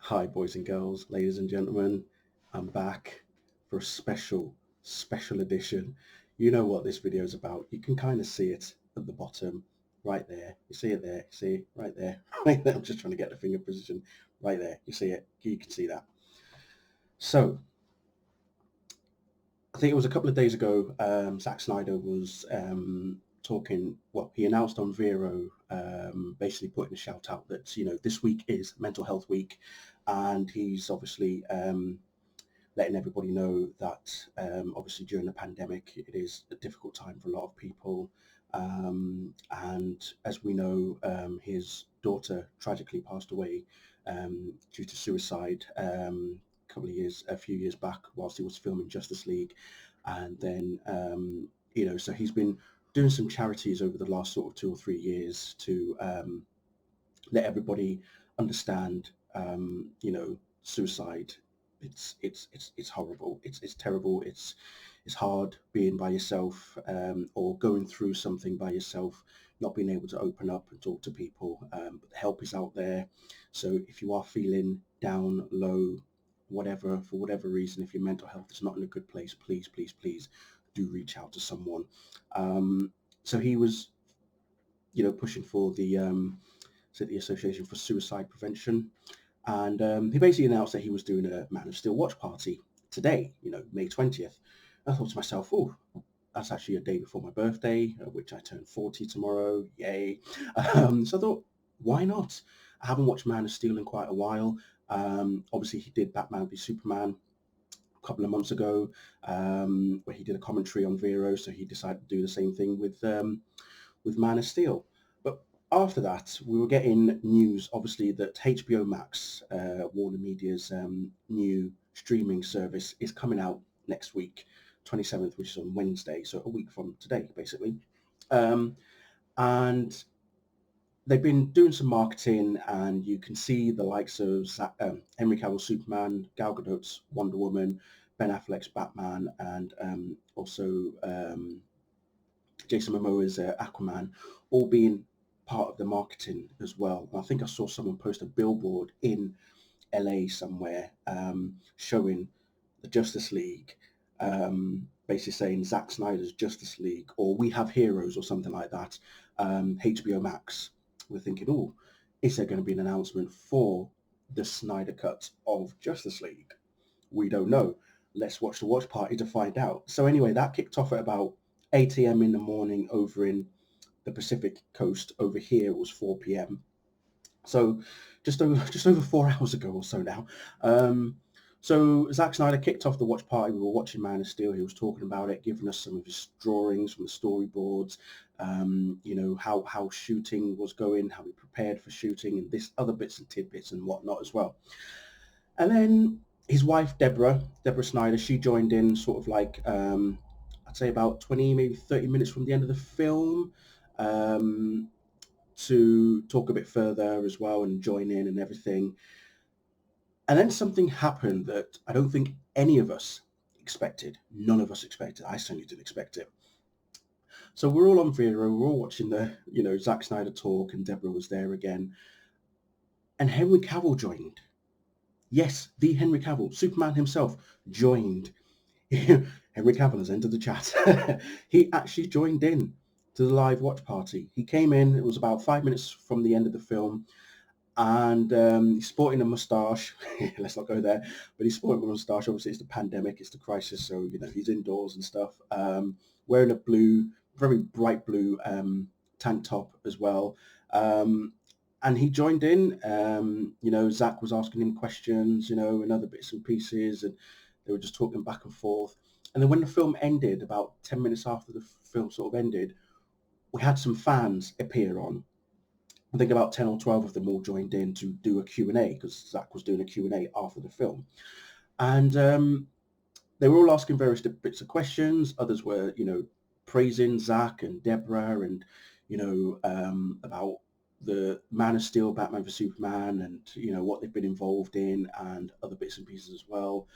Hi, boys and girls, ladies and gentlemen. I'm back for a special edition. You know what this video is about. You can kind of see it at the bottom, right there. You see it there. You see it right there. Right there. I'm just trying to get the finger position right there. You see it. You can see that. So I think it was a couple of days ago. Zack Snyder was talking. Well, he announced on Vero, basically putting a shout out that this week is Mental Health Week, and he's obviously letting everybody know that obviously during the pandemic it is a difficult time for a lot of people, and as we know, his daughter tragically passed away due to suicide a few years back whilst he was filming Justice League. And then so he's been doing some charities over the last sort of 2 or 3 years to let everybody understand suicide. It's horrible. It's terrible. It's hard being by yourself, or going through something by yourself, not being able to open up and talk to people. But the help is out there. So if you are feeling down, low, whatever, for whatever reason, if your mental health is not in a good place, please do reach out to someone. So he was, pushing for the Association for Suicide Prevention. And he basically announced that he was doing a Man of Steel watch party today, May 20th. I thought to myself, oh, that's actually a day before my birthday, which I turn 40 tomorrow. Yay. So I thought, why not? I haven't watched Man of Steel in quite a while. Obviously, he did Batman v Superman a couple of months ago, where he did a commentary on Vero, so he decided to do the same thing with Man of Steel. But after that, we were getting news, obviously, that HBOMAX, Warner Media's new streaming service, is coming out next week, 27th, which is on Wednesday, so a week from today, basically. And they've been doing some marketing, and you can see the likes of Henry Cavill's Superman, Gal Gadot's Wonder Woman, Ben Affleck's Batman, and also Jason Momoa's Aquaman, all being part of the marketing as well. And I think I saw someone post a billboard in LA somewhere, showing the Justice League, basically saying Zack Snyder's Justice League, or We Have Heroes, or something like that. HBO Max. We're thinking, oh, is there going to be an announcement for the Snyder Cut of Justice League? We don't know. Let's watch the watch party to find out. So anyway, that kicked off at about 8 a.m. in the morning over in the Pacific coast. Over here it was 4 p.m. So just over 4 hours ago or so now. So Zack Snyder kicked off the watch party. We were watching Man of Steel. He was talking about it, giving us some of his drawings from the storyboards, how shooting was going, how he prepared for shooting, and this other bits and tidbits and whatnot as well. And then his wife, Deborah Snyder, she joined in sort of like, I'd say about 20, maybe 30 minutes from the end of the film, to talk a bit further as well and join in and everything. And then something happened that I don't think any of us expected. None of us expected. I certainly didn't expect it. So we're all on Vero, we're all watching the, Zack Snyder talk, and Deborah was there again. And Henry Cavill joined. Yes, the Henry Cavill, Superman himself, joined. Henry Cavill has entered the chat. He actually joined in to the live watch party. He came in, it was about 5 minutes from the end of the film, and he's sporting a moustache. Let's not go there, but he's sporting a moustache. Obviously, it's the pandemic, it's the crisis, so he's indoors and stuff. Wearing a very bright blue tank top as well. And he joined in. Zach was asking him questions, and other bits and pieces, and they were just talking back and forth. And then when the film ended, about 10 minutes after the film sort of ended, we had some fans appear on. I think about 10 or 12 of them all joined in to do a Q&A, because Zach was doing a Q&A after the film. And they were all asking various bits of questions. Others were, praising Zach and Deborah, and, about the Man of Steel, Batman v Superman, and, what they've been involved in, and other bits and pieces as well.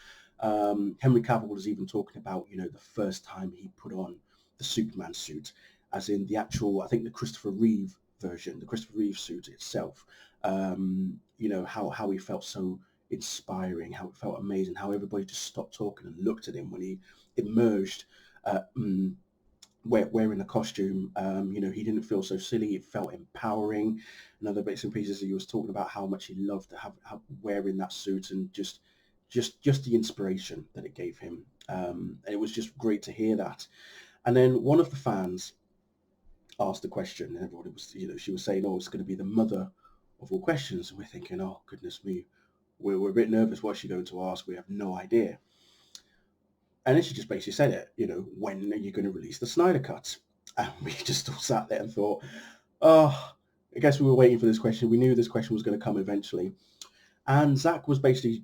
Henry Cavill was even talking about, the first time he put on the Superman suit, as in the actual, I think the Christopher Reeve version, the Christopher Reeve suit itself, how he felt so inspiring, how it felt amazing, how everybody just stopped talking and looked at him when he emerged, uh, mm, wearing a costume. He didn't feel so silly. It felt empowering. And other bits and pieces, he was talking about how much he loved to have wearing that suit, and just the inspiration that it gave him. And it was just great to hear that. And then one of the fans asked a question, and everybody was, she was saying, "Oh, it's going to be the mother of all questions." And we're thinking, "Oh, goodness me, we're a bit nervous. What's she going to ask? We have no idea." And then she just basically said it, "When are you going to release the Snyder Cut?" And we just all sat there and thought, "Oh, I guess we were waiting for this question. We knew this question was going to come eventually." And Zach was basically,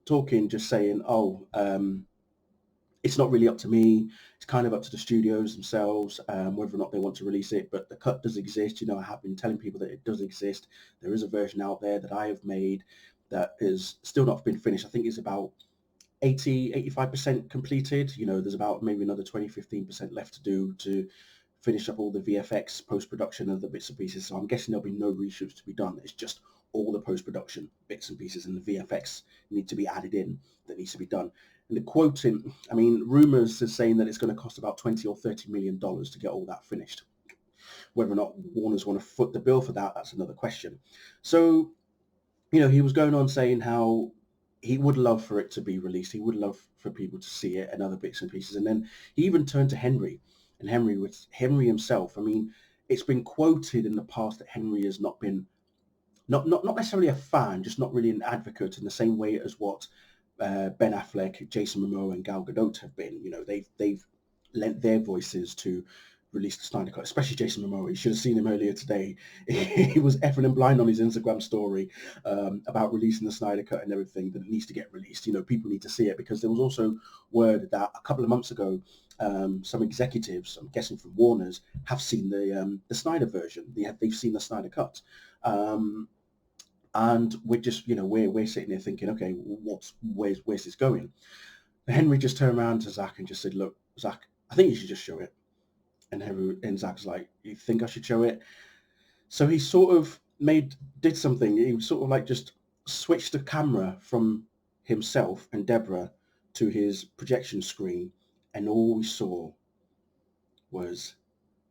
talking, just saying, "Oh, it's not really up to me. It's kind of up to the studios themselves, whether or not they want to release it. But the cut does exist. I have been telling people that it does exist. There is a version out there that I have made that is still not been finished. I think it's about 85% completed. There's about maybe another 15% left to do to finish up all the VFX post-production of the bits and pieces. So I'm guessing there'll be no reshoots to be done. It's just all the post-production bits and pieces, and the VFX need to be added in that needs to be done. And the quoting, rumors are saying that it's going to cost about $20 or $30 million to get all that finished. Whether or not Warner's want to foot the bill for that, that's another question. So, he was going on saying how he would love for it to be released. He would love for people to see it and other bits and pieces. And then he even turned to Henry, and Henry himself. It's been quoted in the past that Henry has not been, not necessarily a fan, just not really an advocate in the same way as what Ben Affleck, Jason Momoa, and Gal Gadot have been. They've lent their voices to release the Snyder Cut, especially Jason Momoa. You should have seen him earlier today. He was effing and blind on his Instagram story about releasing the Snyder Cut and everything, that it needs to get released. People need to see it, because there was also word that a couple of months ago, some executives, I'm guessing from Warner's, have seen the Snyder version. They've seen the Snyder Cut. And we're just, we're sitting there thinking, okay, where's this going? And Henry just turned around to Zach and just said, "Look, Zach, I think you should just show it." And Zach's like, "You think I should show it?" So he sort of did something. He sort of like just switched the camera from himself and Deborah to his projection screen, and all we saw was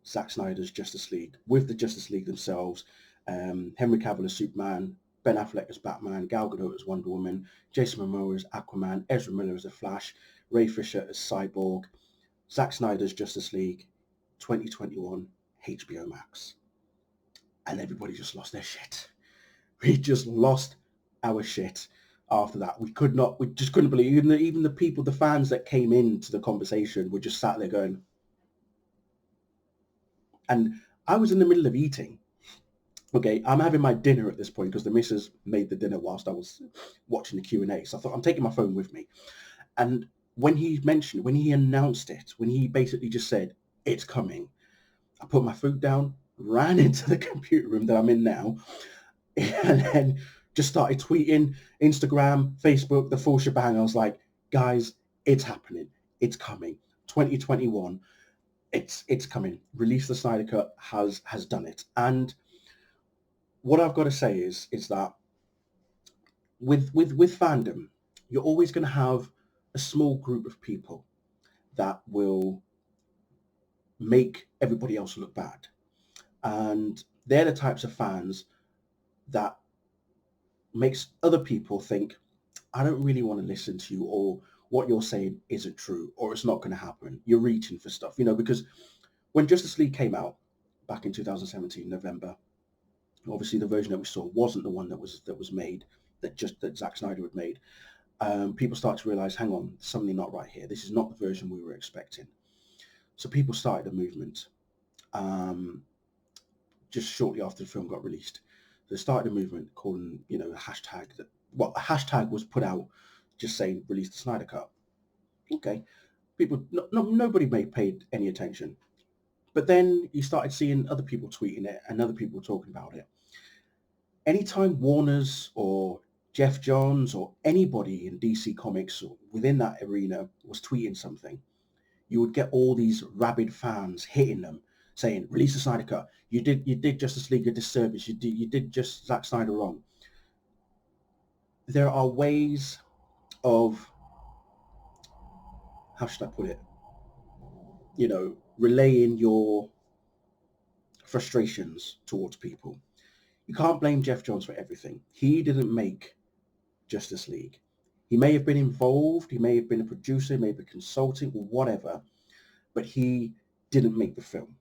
Zack Snyder's Justice League with the Justice League themselves. Henry Cavill as Superman, Ben Affleck as Batman, Gal Gadot as Wonder Woman, Jason Momoa as Aquaman, Ezra Miller as the Flash, Ray Fisher as Cyborg, Zack Snyder's Justice League, 2021 HBOMAX. And everybody just lost their shit. We just lost our shit after that. We just couldn't believe, even the people, the fans that came into the conversation were just sat there going, and I was in the middle of eating. Okay, I'm having my dinner at this point because the missus made the dinner whilst I was watching the Q&A. So I thought, I'm taking my phone with me. And when he announced it, when he basically just said, "It's coming," I put my food down, ran into the computer room that I'm in now, and then just started tweeting, Instagram, Facebook, the full shebang. I was like, "Guys, it's happening. It's coming. 2021. It's coming. Release the Snyder Cut has done it." And what I've got to say is that with fandom, you're always going to have a small group of people that will make everybody else look bad. And they're the types of fans that makes other people think, "I don't really want to listen to you," or "What you're saying isn't true," or "It's not going to happen. You're reaching for stuff." Because when Justice League came out back in 2017, November, obviously the version that we saw wasn't the one that was made, that Zack Snyder had made. People start to realize, hang on, something not right here. This is not the version we were expecting. So people started a movement just shortly after the film got released. They started a movement calling, a hashtag a hashtag was put out just saying, "Release the Snyder Cut." Okay. People, nobody paid any attention. But then you started seeing other people tweeting it and other people talking about it. Anytime Warner's or Jeff Johns or anybody in DC Comics or within that arena was tweeting something, you would get all these rabid fans hitting them, saying, "Release the Snyder Cut. You did Justice League a disservice. You did just Zack Snyder wrong." there are ways of, how should I put it, relaying your frustrations towards people. You can't blame Jeff Johns for everything. He didn't make Justice League. He may have been involved, he may have been a producer, maybe consulting, or whatever, but he didn't make the film.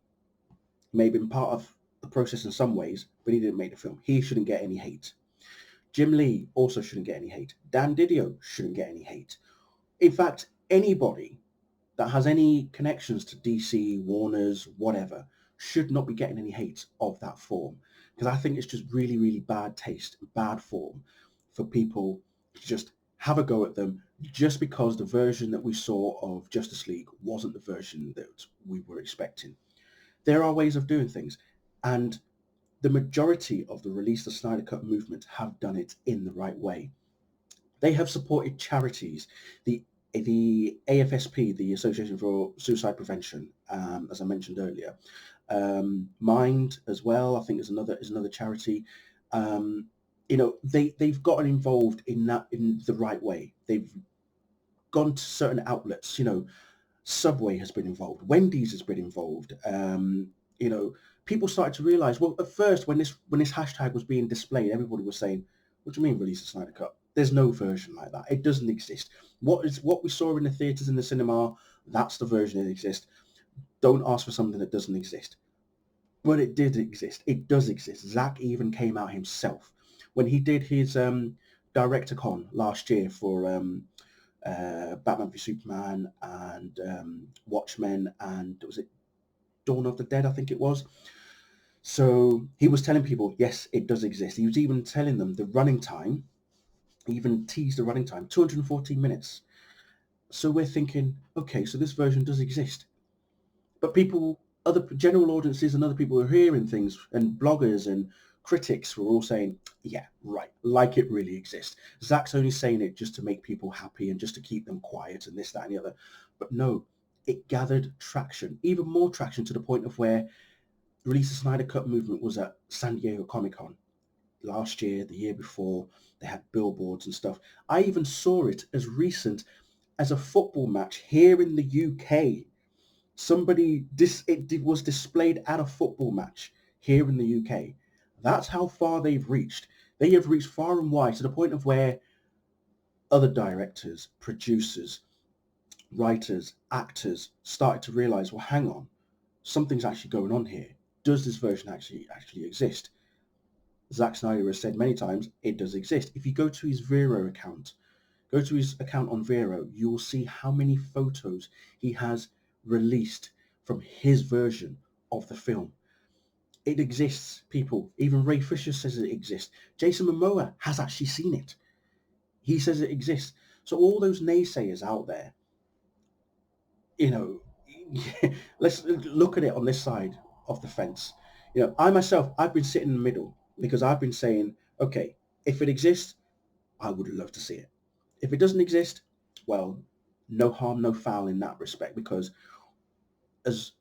He may have been part of the process in some ways, but he didn't make the film. He shouldn't get any hate. Jim Lee also shouldn't get any hate. Dan Didio shouldn't get any hate. In fact, anybody that has any connections to DC, Warner's, whatever, should not be getting any hate of that form. Because I think it's just really, really bad taste, bad form for people to just have a go at them just because the version that we saw of Justice League wasn't the version that we were expecting. There are ways of doing things, and the majority of the Release the Snyder Cut movement have done it in the right way. They have supported charities, the AFSP, the Association for Suicide Prevention, as I mentioned earlier, Mind as well. I think is another charity. They've gotten involved in that in the right way. They've gone to certain outlets. Subway has been involved. Wendy's has been involved. People started to realize. Well, at first, when this hashtag was being displayed, everybody was saying, "What do you mean, release the Snyder Cut? There's no version like that. It doesn't exist. What we saw in the theaters in the cinema? That's the version that exists. Don't ask for something that doesn't exist." Well, it did exist. It does exist. Zack even came out himself when he did his director con last year for Batman v Superman and Watchmen, and was it Dawn of the Dead? I think it was. So he was telling people, yes, it does exist. He was even telling them the running time. He even teased the running time, 214 minutes. So we're thinking, okay, so this version does exist. But people, other general audiences and other people who are hearing things, and bloggers and critics were all saying, yeah, right, like it really exists. Zack's only saying it just to make people happy and just to keep them quiet and this, that, and the other. But no, it gathered traction, even more traction, to the point of where the Release the Snyder Cut movement was at San Diego Comic-Con last year, the year before. They had billboards and stuff. I even saw it as recent as a football match here in the UK. It was displayed at a football match here in the UK. That's how far they've reached. They have reached far and wide to the point of where other directors, producers, writers, actors started to realize, well, hang on, something's actually going on here. Does this version actually exist? Zack Snyder has said many times it does exist. If you go to his Vero account, go to his account on Vero, you will see how many photos he has released from his version of the film. It exists, people. Even Ray Fisher says it exists. Jason Momoa has actually seen it. He says it exists. So all those naysayers out there, let's look at it on this side of the fence. I myself, I've been sitting in the middle because I've been saying, okay, if it exists, I would love to see it. If it doesn't exist, well, no harm, no foul in that respect, because as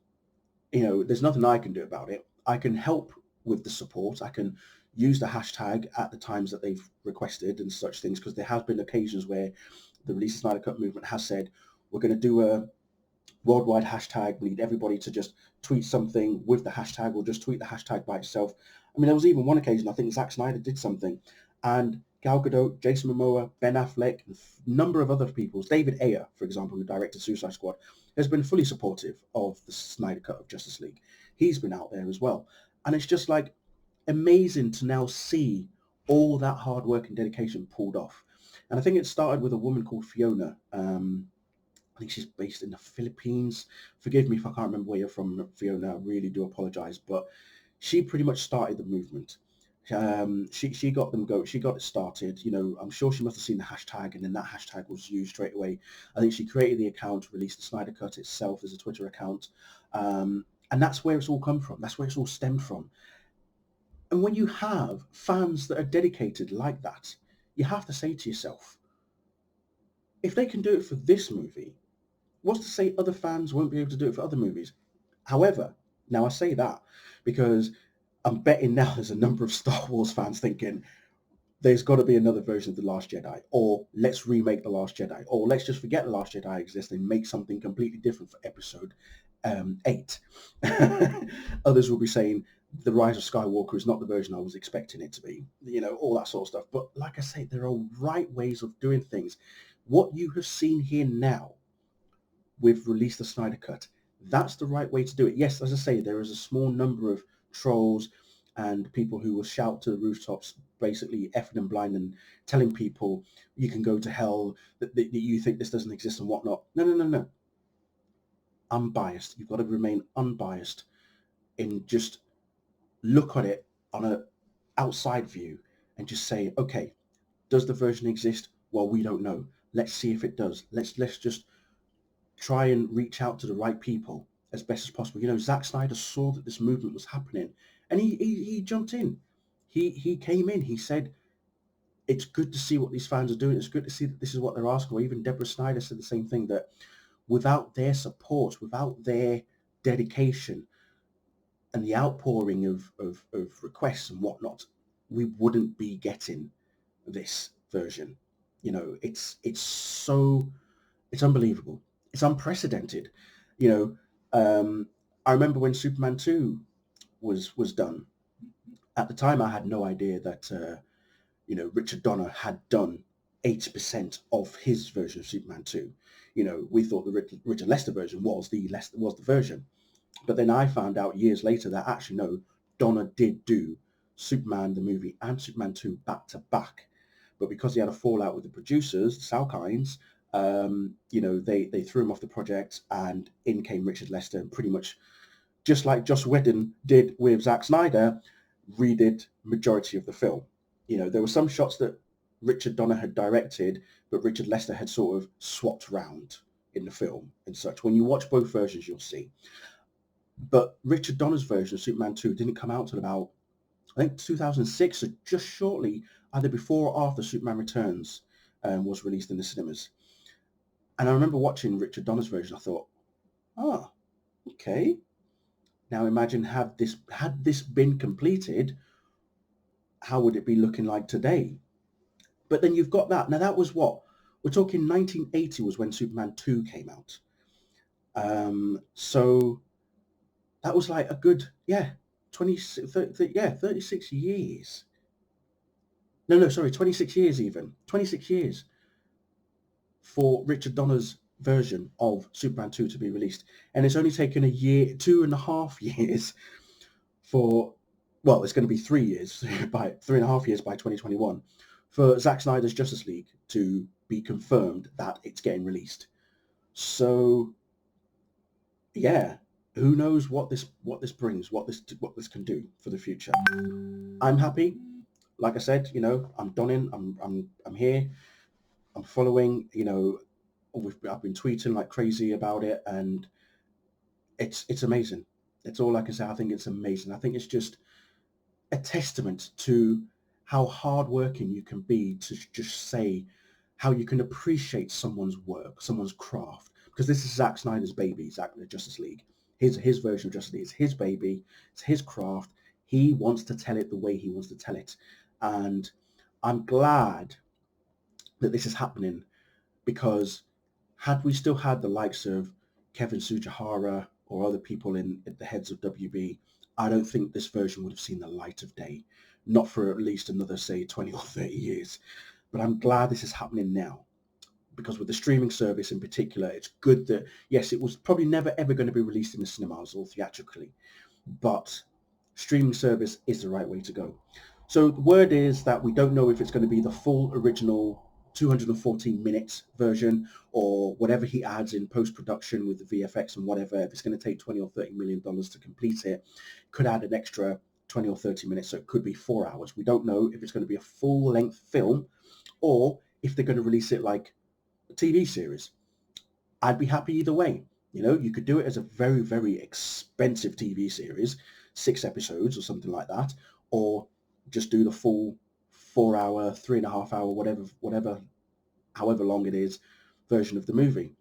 there's nothing I can do about it. I can help with the support. I can use the hashtag at the times that they've requested and such things, because there have been occasions where the Release the Snyder Cut movement has said, we're going to do a worldwide hashtag. We need everybody to just tweet something with the hashtag, or just tweet the hashtag by itself. I mean, there was even one occasion, I think Zack Snyder did something, and Gal Gadot, Jason Momoa, Ben Affleck, and a number of other people, David Ayer, for example, who directed Suicide Squad, has been fully supportive of the Snyder Cut of Justice League. He's been out there as well. And it's just like amazing to now see all that hard work and dedication pulled off. And I think it started with a woman called Fiona. I think she's based in the Philippines. Forgive me if I can't remember where you're from, Fiona. I really do apologize. But she pretty much started the movement. She got them go. She got it started. I'm sure she must have seen the hashtag, and then that hashtag was used straight away. I think she created the account, released the Snyder Cut itself as a Twitter account, and that's where it's all come from. That's where it's all stemmed from. And when you have fans that are dedicated like that, you have to say to yourself, if they can do it for this movie, what's to say other fans won't be able to do it for other movies? However, now I say that because I'm betting now there's a number of Star Wars fans thinking, there's got to be another version of The Last Jedi, or let's remake The Last Jedi, or let's just forget The Last Jedi exists and make something completely different for episode 8. Others will be saying The Rise of Skywalker is not the version I was expecting it to be, all that sort of stuff. But like I say, there are right ways of doing things. What you have seen here now with Release the Snyder Cut, that's the right way to do it. Yes, as I say, there is a small number of trolls and people who will shout to the rooftops, basically effing and blind and telling people you can go to hell, that you think this doesn't exist and whatnot. No, no, no, no. Unbiased. You've got to remain unbiased and just look at it on an outside view and just say, okay, does the version exist? Well, we don't know. Let's see if it does. Let's just try and reach out to the right people as best as possible. Zack Snyder saw that this movement was happening, and he jumped in. He came in. He said, "It's good to see what these fans are doing. It's good to see that this is what they're asking for." Even Deborah Snyder said the same thing, that without their support, without their dedication, and the outpouring of requests and whatnot, we wouldn't be getting this version. It's unbelievable. It's unprecedented. You know, I remember when Superman 2 was done. At the time, I had no idea that Richard Donner had done 80% of his version of Superman 2. We thought the Richard Lester version was the version, but then I found out years later that actually no, Donner did do Superman the movie and Superman 2 back to back. But because he had a fallout with the producers, Salkinds, they threw him off the project, and in came Richard Lester, and pretty much just like Joss Whedon did with Zack Snyder, redid majority of the film. There were some shots that Richard Donner had directed, but Richard Lester had sort of swapped round in the film and such. When you watch both versions, you'll see. But Richard Donner's version of Superman 2 didn't come out till about, I think, 2006, so just shortly, either before or after Superman Returns was released in the cinemas. And I remember watching Richard Donner's version. I thought, okay. Now imagine had this been completed, how would it be looking like today? But then you've got that. Now that was what? We're talking 1980 was when Superman 2 came out. So that was like a good, 36 years. No, sorry, 26 years even. 26 years for Richard Donner's version of Superman 2 to be released. And it's only taken a year, 2.5 years for, well, it's going to be 3 years, by 3.5 years by 2021, for Zack Snyder's Justice League to be confirmed that it's getting released. So, yeah, who knows what this brings, what this can do for the future. I'm happy. Like I said, I'm donning. I'm here. I'm following. I've been tweeting like crazy about it, and it's amazing. That's all I can say. I think it's amazing. I think it's just a testament to how hardworking you can be to just say how you can appreciate someone's work, someone's craft. Because this is Zack Snyder's baby, the Justice League. His version of Justice League is his baby. It's his craft. He wants to tell it the way he wants to tell it. And I'm glad that this is happening, because had we still had the likes of Kevin Sujihara or other people at the heads of WB, I don't think this version would have seen the light of day, not for at least another, say, 20 or 30 years. But I'm glad this is happening now, because with the streaming service in particular, it's good that, yes, it was probably never ever going to be released in the cinemas or theatrically, but streaming service is the right way to go. So the word is that we don't know if it's going to be the full original 214 minutes version, or whatever he adds in post-production with the VFX and whatever. If it's going to take 20 or 30 million dollars to complete it, could add an extra 20 or 30 minutes, so it could be 4 hours. We don't know if it's going to be a full-length film, or if they're going to release it like a TV series. I'd be happy either way. You could do it as a very, very expensive TV series, 6 episodes or something like that, or just do the full 4 hour, 3.5 hour, however long it is, version of the movie.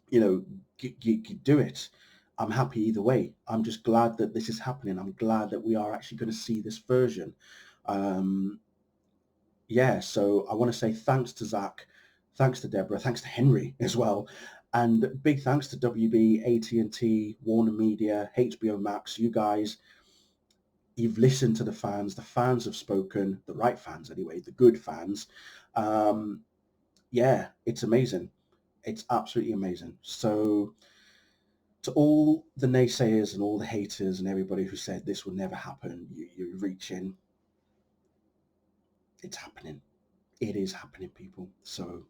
You do it. I'm happy either way. I'm just glad that this is happening. I'm glad that we are actually going to see this version. yeah, so I want to say thanks to Zach, thanks to Deborah, thanks to Henry as well, and big thanks to WB, AT&T, Warner Media, HBO Max. You guys, you've listened to the fans. The fans have spoken, the right fans anyway, the good fans. Um, yeah, it's amazing. It's absolutely amazing. So to all the naysayers and all the haters and everybody who said this will never happen, you're reaching. It's happening. It is happening, people. So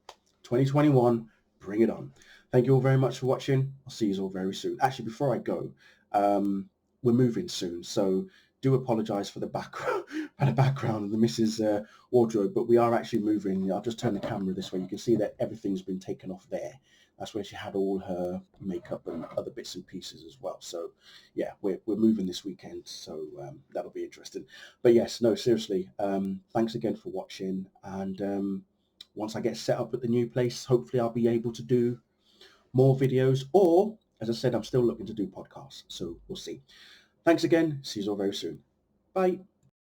2021, bring it on. Thank you all very much for watching. I'll see you all very soon. Actually, before I go, we're moving soon, so do apologise for the background, for the background and the Mrs. Wardrobe, but we are actually moving. I'll just turn the camera this way. You can see that everything's been taken off there. That's where she had all her makeup and other bits and pieces as well. So yeah, we're moving this weekend, so that'll be interesting. But yes, no, seriously, thanks again for watching. And once I get set up at the new place, hopefully I'll be able to do more videos, or as I said, I'm still looking to do podcasts. So we'll see. Thanks again. See you all very soon. Bye.